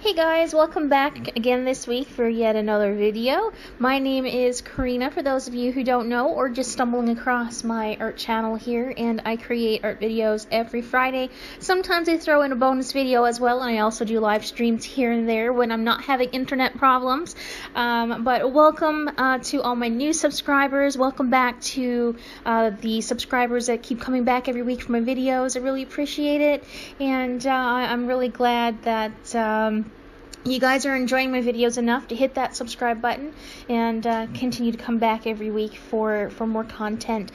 Hey guys, welcome back again this week for yet another video. My name is Karina, for those of you who don't know or just stumbling across my art channel here, and I create art videos every Friday. Sometimes I throw in a bonus video as well, and I also do live streams here and there when I'm not having internet problems. But welcome to all my new subscribers. Welcome back to the subscribers that keep coming back every week for my videos. I really appreciate it, and I'm really glad that you guys are enjoying my videos enough to hit that subscribe button and continue to come back every week for more content.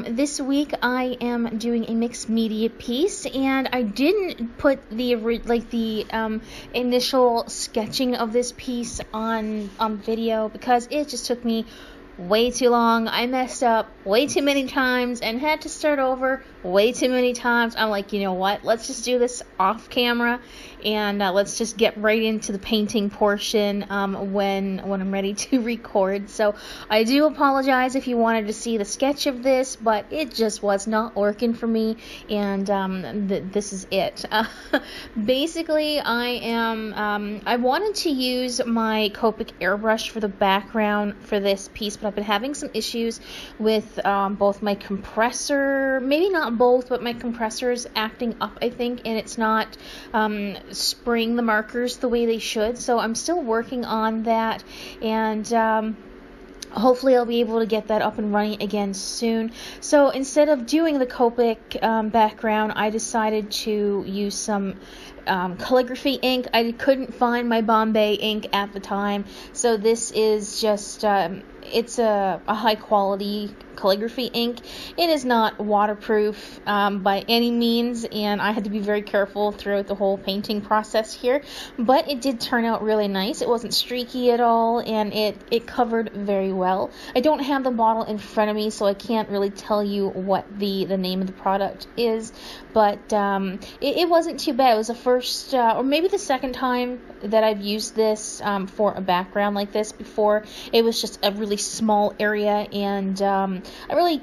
This week I am doing a mixed media piece, and I didn't put the initial sketching of this piece on video because it just took me way too long. I messed up way too many times and had to start over way too many times. I'm like, you know what, let's just do this off camera and let's just get right into the painting portion when I'm ready to record. So I do apologize if you wanted to see the sketch of this, but it just was not working for me, and this is it. Basically, I wanted to use my Copic airbrush for the background for this piece, but I've been having some issues with both my compressor, maybe not both, but my compressor is acting up, I think, and it's not spraying the markers the way they should. So I'm still working on that, and hopefully I'll be able to get that up and running again soon. So instead of doing the Copic background, I decided to use some calligraphy ink. I couldn't find my Bombay ink at the time, so this is just it's a high quality calligraphy ink. It is not waterproof by any means, and I had to be very careful throughout the whole painting process here, but it did turn out really nice. It wasn't streaky at all, and it covered very well. I don't have the bottle in front of me, so I can't really tell you what the name of the product is, but it wasn't too bad. It was the first or maybe the second time that I've used this for a background like this. Before, it was just a really small area, and I really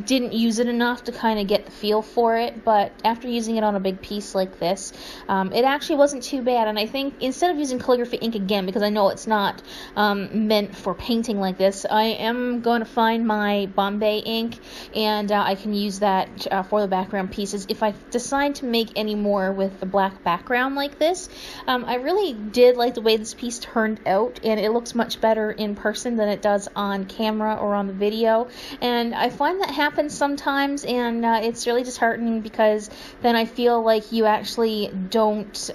didn't use it enough to kind of get the feel for it, but after using it on a big piece like this, it actually wasn't too bad. And I think instead of using calligraphy ink again, because I know it's not meant for painting like this, I am going to find my Bombay ink, and I can use that for the background pieces if I decide to make any more with the black background like this. I really did like the way this piece turned out, and it looks much better in person than it does on camera or on the video, and I find that happens sometimes, and it's really disheartening because then I feel like you actually don't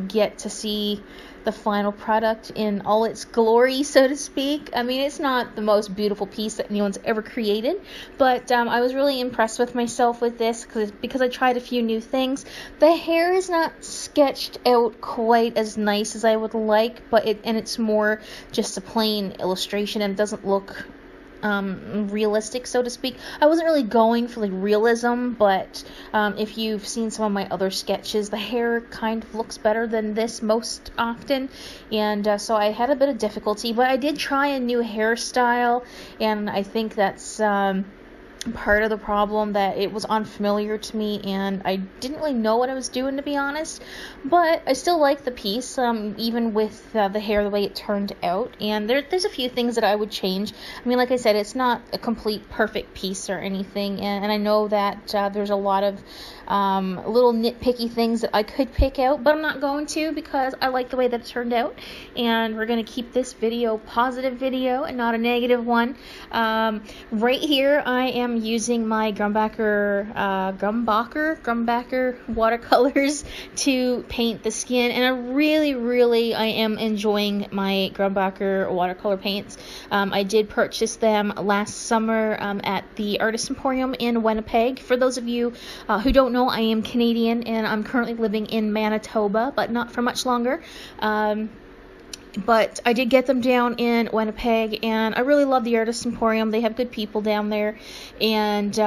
get to see the final product in all its glory, so to speak. I mean, it's not the most beautiful piece that anyone's ever created, but I was really impressed with myself with this because I tried a few new things. The hair is not sketched out quite as nice as I would like, but it's more just a plain illustration, and it doesn't look realistic, so to speak. I wasn't really going for like realism, but if you've seen some of my other sketches, the hair kind of looks better than this most often, and so I had a bit of difficulty, but I did try a new hairstyle, and I think that's part of the problem, that it was unfamiliar to me and I didn't really know what I was doing, to be honest. But I still like the piece, even with the hair the way it turned out, and there's a few things that I would change. I mean, like I said, it's not a complete perfect piece or anything, and I know that there's a lot of little nitpicky things that I could pick out, but I'm not going to, because I like the way that it turned out, and we're going to keep this video positive video and not a negative one. Right here I am using my Grumbacher watercolors to paint the skin, and I am enjoying my Grumbacher watercolor paints. I did purchase them last summer at the Artist Emporium in Winnipeg. For those of you who don't know, I am Canadian, and I'm currently living in Manitoba, but not for much longer. But I did get them down in Winnipeg, and I really love the Artist Emporium. They have good people down there, and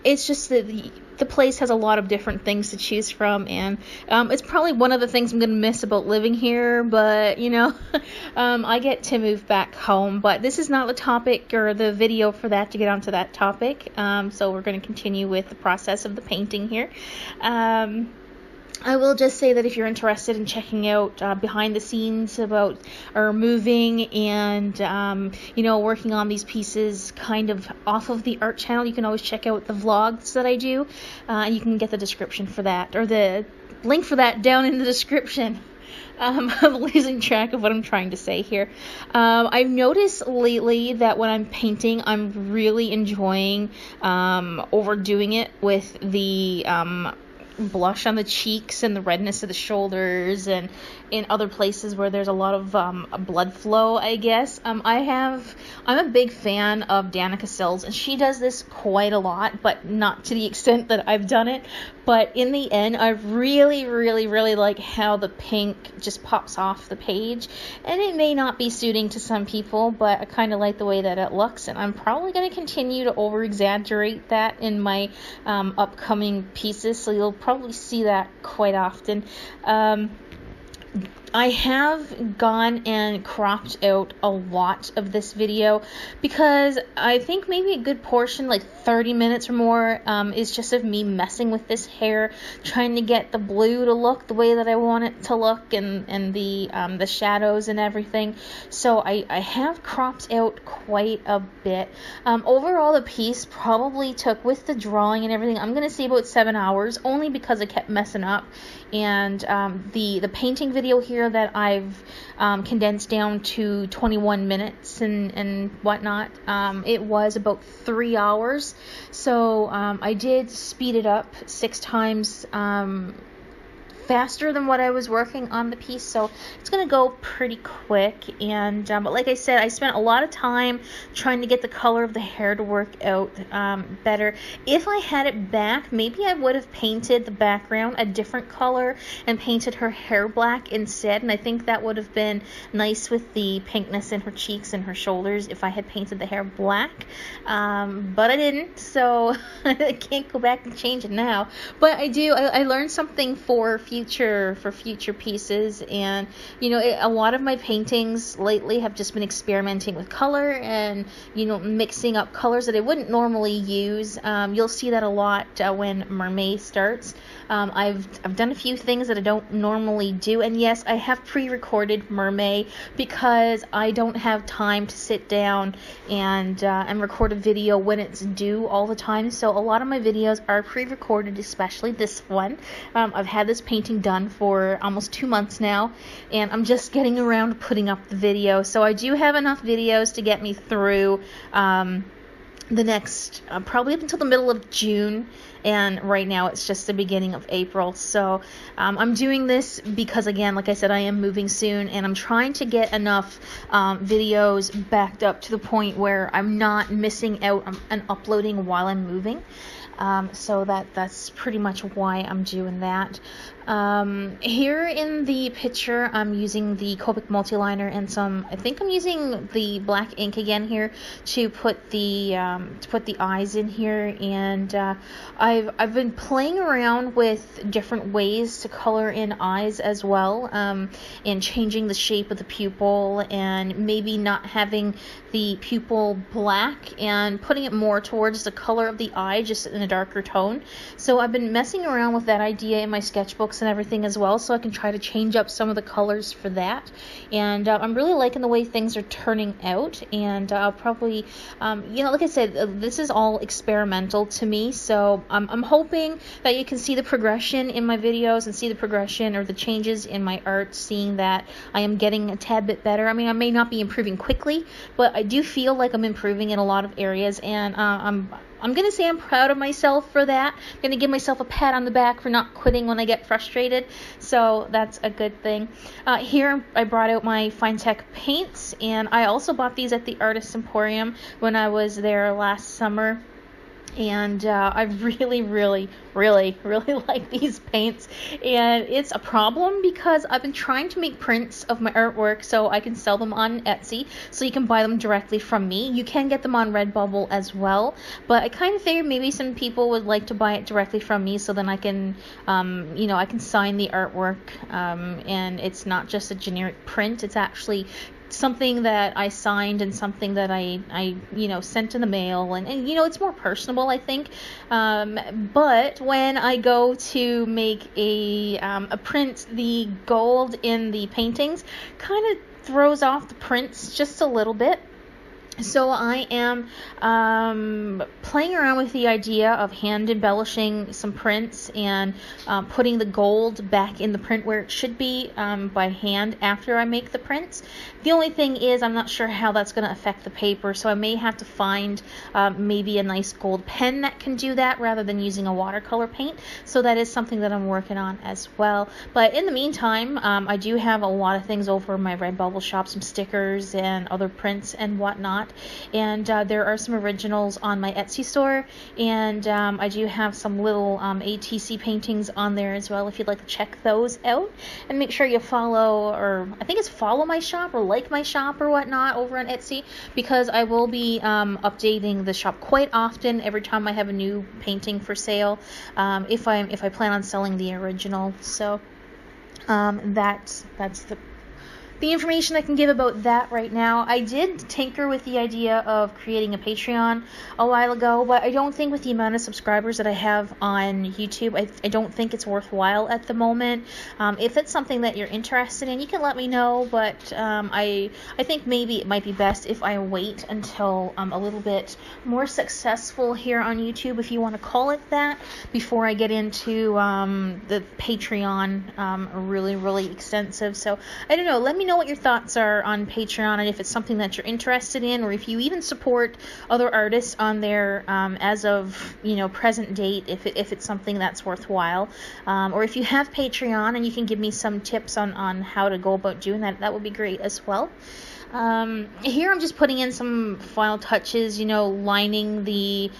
it's just that the place has a lot of different things to choose from, and it's probably one of the things I'm going to miss about living here, but you know, I get to move back home. But this is not the topic or the video for that, to get onto that topic, so we're going to continue with the process of the painting here. I will just say that if you're interested in checking out behind the scenes about our moving and, working on these pieces kind of off of the art channel, you can always check out the vlogs that I do. And you can get the description for that, or the link for that down in the description. I'm losing track of what I'm trying to say here. I've noticed lately that when I'm painting, I'm really enjoying overdoing it with the blush on the cheeks and the redness of the shoulders and in other places where there's a lot of blood flow, I guess. I'm a big fan of Danica Sills, and she does this quite a lot, but not to the extent that I've done it. But in the end, I really, really, really like how the pink just pops off the page. And it may not be suiting to some people, but I kind of like the way that it looks. And I'm probably going to continue to over-exaggerate that in my upcoming pieces. So you'll probably see that quite often. I have gone and cropped out a lot of this video because I think maybe a good portion, like 30 minutes or more, is just of me messing with this hair, trying to get the blue to look the way that I want it to look, and the shadows and everything. So I have cropped out quite a bit. Overall, the piece probably took, with the drawing and everything, I'm going to say about 7 hours, only because I kept messing up. And the painting video here that I've condensed down to 21 minutes and whatnot, it was about 3 hours. So I did speed it up 6 times faster than what I was working on the piece, so it's gonna go pretty quick. And but like I said, I spent a lot of time trying to get the color of the hair to work out better. If I had it back, maybe I would have painted the background a different color and painted her hair black instead, and I think that would have been nice with the pinkness in her cheeks and her shoulders if I had painted the hair black, but I didn't, so I can't go back and change it now. But I learned something for future pieces. And a lot of my paintings lately have just been experimenting with color and mixing up colors that I wouldn't normally use. You'll see that a lot when Mermaid starts. I've done a few things that I don't normally do, and yes, I have pre-recorded Mermaid because I don't have time to sit down and record a video when it's due all the time. So a lot of my videos are pre-recorded, especially this one. I've had this painting done for almost 2 months now, and I'm just getting around to putting up the video. So I do have enough videos to get me through the next probably up until the middle of June, and right now it's just the beginning of April. So I'm doing this because, again, like I said, I am moving soon, and I'm trying to get enough videos backed up to the point where I'm not missing out on uploading while I'm moving. So that's pretty much why I'm doing that. Here in the picture, I'm using the Copic multiliner and I think I'm using the black ink again here to put the eyes in here. And I've been playing around with different ways to color in eyes as well, and changing the shape of the pupil, and maybe not having the pupil black and putting it more towards the color of the eye, just in a darker tone. So I've been messing around with that idea in my sketchbooks and everything as well, so I can try to change up some of the colors for that. And I'm really liking the way things are turning out, and I'll probably like I said, this is all experimental to me, so I'm hoping that you can see the progression in my videos and see the progression or the changes in my art, seeing that I am getting a tad bit better. I mean, I may not be improving quickly, but I do feel like I'm improving in a lot of areas, and I'm going to say I'm proud of myself for that. I'm going to give myself a pat on the back for not quitting when I get frustrated. So that's a good thing. Here I brought out my Finetech paints, and I also bought these at the Artist Emporium when I was there last summer. And I really, really, really, really like these paints, and it's a problem because I've been trying to make prints of my artwork so I can sell them on Etsy, so you can buy them directly from me. You can get them on Redbubble as well, but I kind of figured maybe some people would like to buy it directly from me, so then I can I can sign the artwork, and it's not just a generic print, it's actually something that I signed and something that I sent in the mail, and it's more personable, I think. But when I go to make a print, the gold in the paintings kind of throws off the prints just a little bit. So I am playing around with the idea of hand embellishing some prints and putting the gold back in the print where it should be by hand after I make the prints. The only thing is I'm not sure how that's going to affect the paper, so I may have to find maybe a nice gold pen that can do that rather than using a watercolor paint. So that is something that I'm working on as well. But in the meantime, I do have a lot of things over in my Redbubble shop, some stickers and other prints and whatnot. And there are some originals on my Etsy store, and I do have some little ATC paintings on there as well if you'd like to check those out. And make sure you follow, or I think it's follow my shop or like my shop or whatnot over on Etsy, because I will be updating the shop quite often every time I have a new painting for sale, if I plan on selling the original. So that's the information I can give about that right now. I did tinker with the idea of creating a Patreon a while ago, but I don't think with the amount of subscribers that I have on YouTube, I don't think it's worthwhile at the moment. If it's something that you're interested in, you can let me know, but I think maybe it might be best if I wait until I'm a little bit more successful here on YouTube, if you want to call it that, before I get into the Patreon really extensive. So I don't know, let me know what your thoughts are on Patreon, and if it's something that you're interested in, or if you even support other artists on there as of present date, if it's something that's worthwhile, or if you have Patreon and you can give me some tips on how to go about doing that, that would be great as well. Here I'm just putting in some final touches, lining the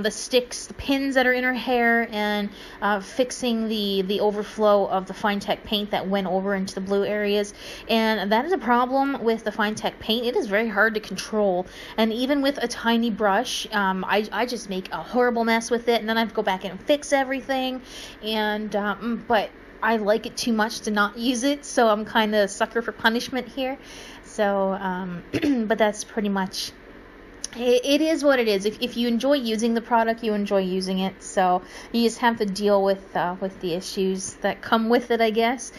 sticks, the pins that are in her hair, and fixing the overflow of the fine tech paint that went over into the blue areas. And that is a problem with the fine tech paint. It is very hard to control, and even with a tiny brush, I just make a horrible mess with it, and then I have to go back in and fix everything. And but I like it too much to not use it, so I'm kind of a sucker for punishment here. So, but that's pretty much, it is what it is. If you enjoy using the product, you enjoy using it. So you just have to deal with the issues that come with it, I guess.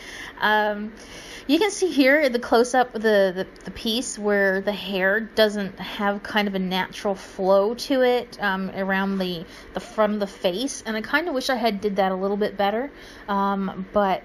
You can see here the close-up of the piece where the hair doesn't have kind of a natural flow to it around the front of the face, and I kind of wish I had did that a little bit better, but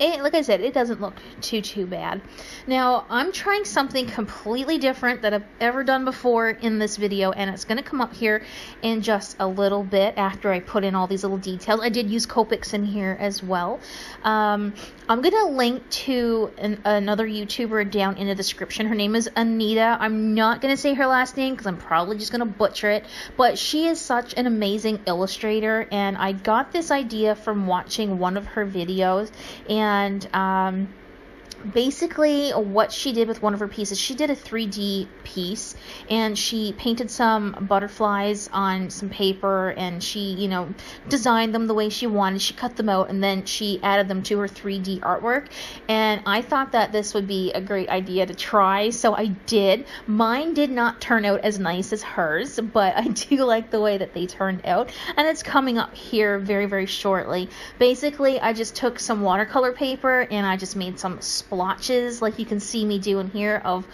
like I said, it doesn't look too bad. Now, I'm trying something completely different that I've ever done before in this video, and it's going to come up here in just a little bit after I put in all these little details. I did use Copics in here as well. I'm going to link to another YouTuber down in the description. Her name is Anita. I'm not going to say her last name because I'm probably just going to butcher it, but she is such an amazing illustrator, and I got this idea from watching one of her videos. And basically what she did with one of her pieces, she did a 3D piece, and she painted some butterflies on some paper, and she, designed them the way she wanted. She cut them out, and then she added them to her 3D artwork, and I thought that this would be a great idea to try, so I did. Mine did not turn out as nice as hers, but I do like the way that they turned out, and it's coming up here very shortly. Basically, I just took some watercolor paper, and I just made some splotches like you can see me doing here of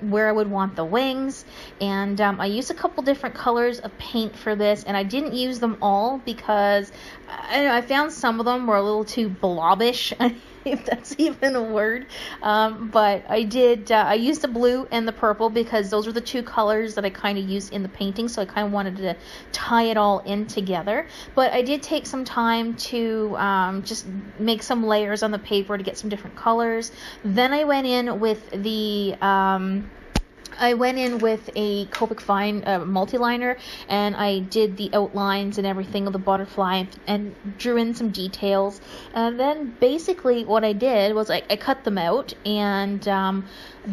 where I would want the wings, and I used a couple different colors of paint for this, and I didn't use them all because I found some of them were a little too blobbish, if that's even a word, but I used the blue and the purple because those were the two colors that I kind of used in the painting, so I kind of wanted to tie it all in together. But I did take some time to just make some layers on the paper to get some different colors. Then I went in with a Copic Fine multi-liner, and I did the outlines and everything of the butterfly and drew in some details. And then basically what I did was I cut them out, and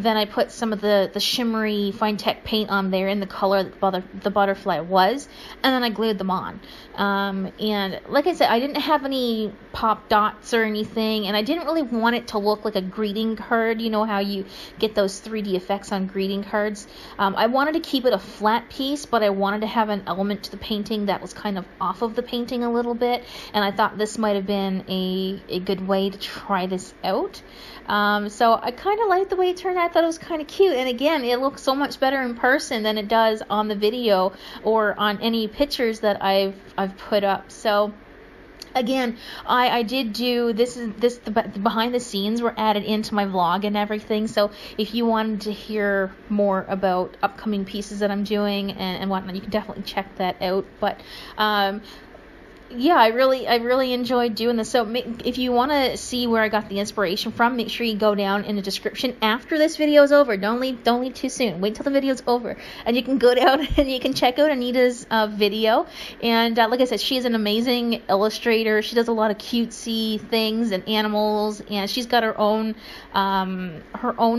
then I put some of the shimmery fine tech paint on there in the color that the butterfly was, and then I glued them on. And like I said, I didn't have any pop dots or anything, and I didn't really want it to look like a greeting card. You know how you get those 3D effects on greeting cards? I wanted to keep it a flat piece, but I wanted to have an element to the painting that was kind of off of the painting a little bit, and I thought this might have been a good way to try this out. So I kind of liked the way it turned out. I thought it was kind of cute, and again, it looks so much better in person than it does on the video or on any pictures that I've put up. So again, I did do the behind the scenes were added into my vlog and everything. So if you wanted to hear more about upcoming pieces that I'm doing and whatnot, you can definitely check that out. But yeah, I really enjoyed doing this. So if you want to see where I got the inspiration from, make sure you go down in the description after this video is over. Don't leave too soon. Wait till the video's over, and you can go down and you can check out Anita's video. And like I said, she is an amazing illustrator. She does a lot of cutesy things and animals, and she's got her own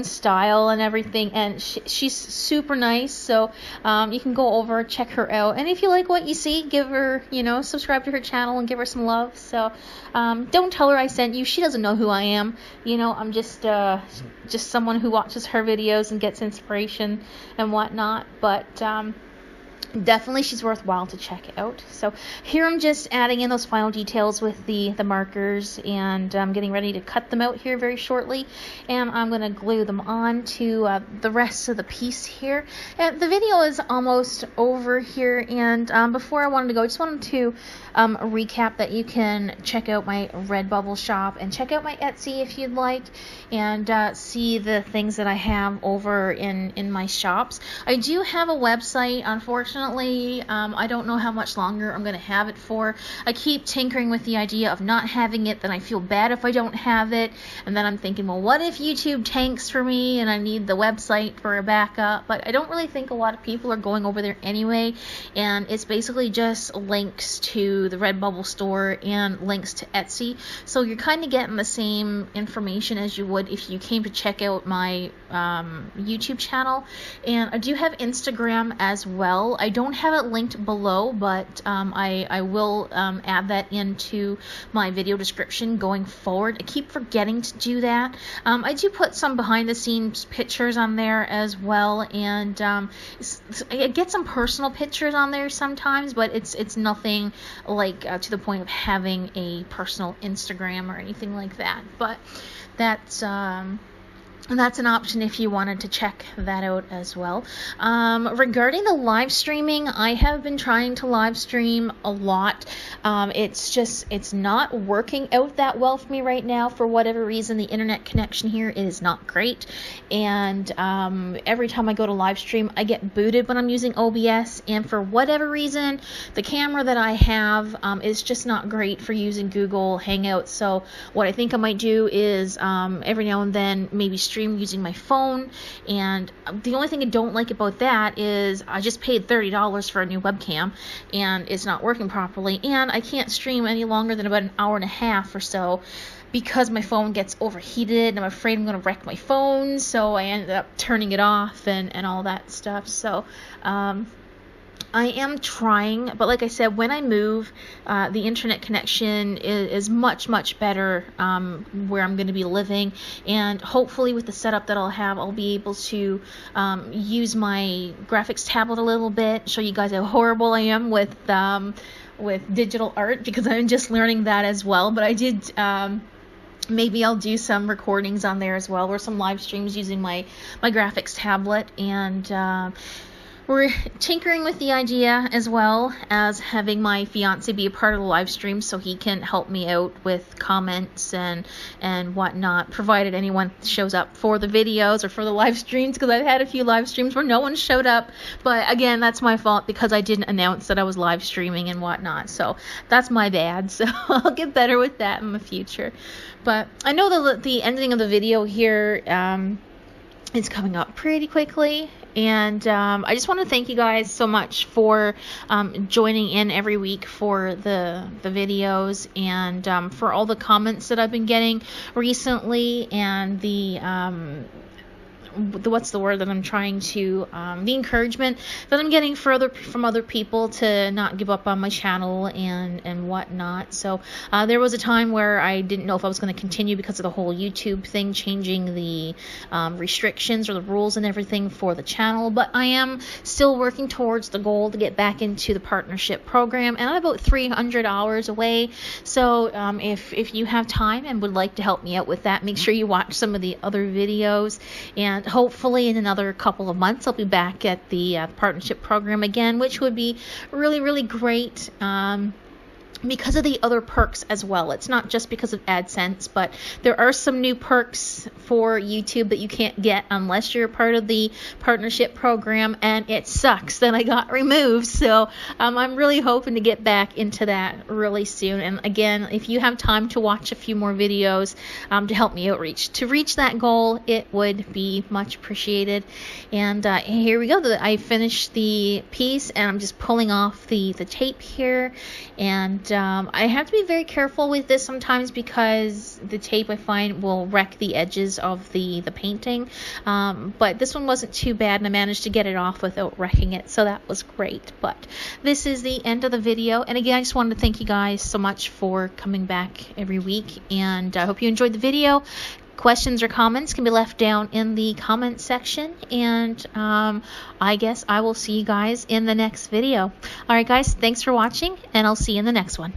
style and everything. And she's super nice. So you can go over, check her out, and if you like what you see, give her, subscribe to her channel and give her some love. So don't tell her I sent you. She doesn't know who I am. I'm just someone who watches her videos and gets inspiration and whatnot. But definitely she's worthwhile to check out. So here I'm just adding in those final details with the markers, and I'm getting ready to cut them out here very shortly, and I'm going to glue them on to the rest of the piece here. And the video is almost over here, and before I wanted to go, I just wanted to recap that you can check out my Redbubble shop and check out my Etsy if you'd like, and see the things that I have over in my shops. I do have a website. Unfortunately, I don't know how much longer I'm going to have it for. I keep tinkering with the idea of not having it, then I feel bad if I don't have it, and then I'm thinking, well, what if YouTube tanks for me and I need the website for a backup? But I don't really think a lot of people are going over there anyway, and it's basically just links to the Redbubble store and links to Etsy, so you're kind of getting the same information as you would if you came to check out my YouTube channel. And I do have Instagram as well. I don't have it linked below, but I will add that into my video description going forward. I keep forgetting to do that. I do put some behind the scenes pictures on there as well, and I get some personal pictures on there sometimes, but it's nothing like to the point of having a personal Instagram or anything like that. But that's an option if you wanted to check that out as well. Regarding the live streaming, I have been trying to live stream a lot. It's not working out that well for me right now. For whatever reason, the internet connection here is not great, and every time I go to live stream, I get booted when I'm using OBS, and for whatever reason, the camera that I have is just not great for using Google Hangouts. So what I think I might do is every now and then maybe stream using my phone, and the only thing I don't like about that is I just paid $30 for a new webcam and it's not working properly, and I can't stream any longer than about an hour and a half or so because my phone gets overheated and I'm afraid I'm going to wreck my phone, so I ended up turning it off and all that stuff. So I am trying, but like I said, when I move, the internet connection is much better where I'm going to be living, and hopefully with the setup that I'll have, I'll be able to use my graphics tablet a little bit, show you guys how horrible I am with digital art, because I'm just learning that as well. But I did maybe I'll do some recordings on there as well, or some live streams using my graphics tablet, and we're tinkering with the idea as well as having my fiance be a part of the live stream so he can help me out with comments and whatnot, provided anyone shows up for the videos or for the live streams, because I've had a few live streams where no one showed up. But again, that's my fault because I didn't announce that I was live streaming and whatnot, so that's my bad. So I'll get better with that in the future. But I know the ending of the video here is coming up pretty quickly. And I just want to thank you guys so much for joining in every week for the videos, and for all the comments that I've been getting recently, and the what's the word that I'm trying to, the encouragement that I'm getting further from other people to not give up on my channel and whatnot. So there was a time where I didn't know if I was going to continue because of the whole YouTube thing, changing the restrictions or the rules and everything for the channel, but I am still working towards the goal to get back into the partnership program, and I'm about 300 hours away. So if you have time and would like to help me out with that, make sure you watch some of the other videos, and hopefully in another couple of months I'll be back at the partnership program again, which would be really, really great. Because of the other perks as well. It's not just because of AdSense, but there are some new perks for YouTube that you can't get unless you're a part of the partnership program, and it sucks that I got removed. So I'm really hoping to get back into that really soon. And again, if you have time to watch a few more videos to help me outreach to reach that goal, it would be much appreciated. And here we go. I finished the piece, and I'm just pulling off the tape here. And I have to be very careful with this sometimes because the tape, I find, will wreck the edges of the painting. But this one wasn't too bad, and I managed to get it off without wrecking it, so that was great. But this is the end of the video. And again, I just wanted to thank you guys so much for coming back every week, and I hope you enjoyed the video. Questions or comments can be left down in the comment section, and I guess I will see you guys in the next video. Alright guys, thanks for watching, and I'll see you in the next one.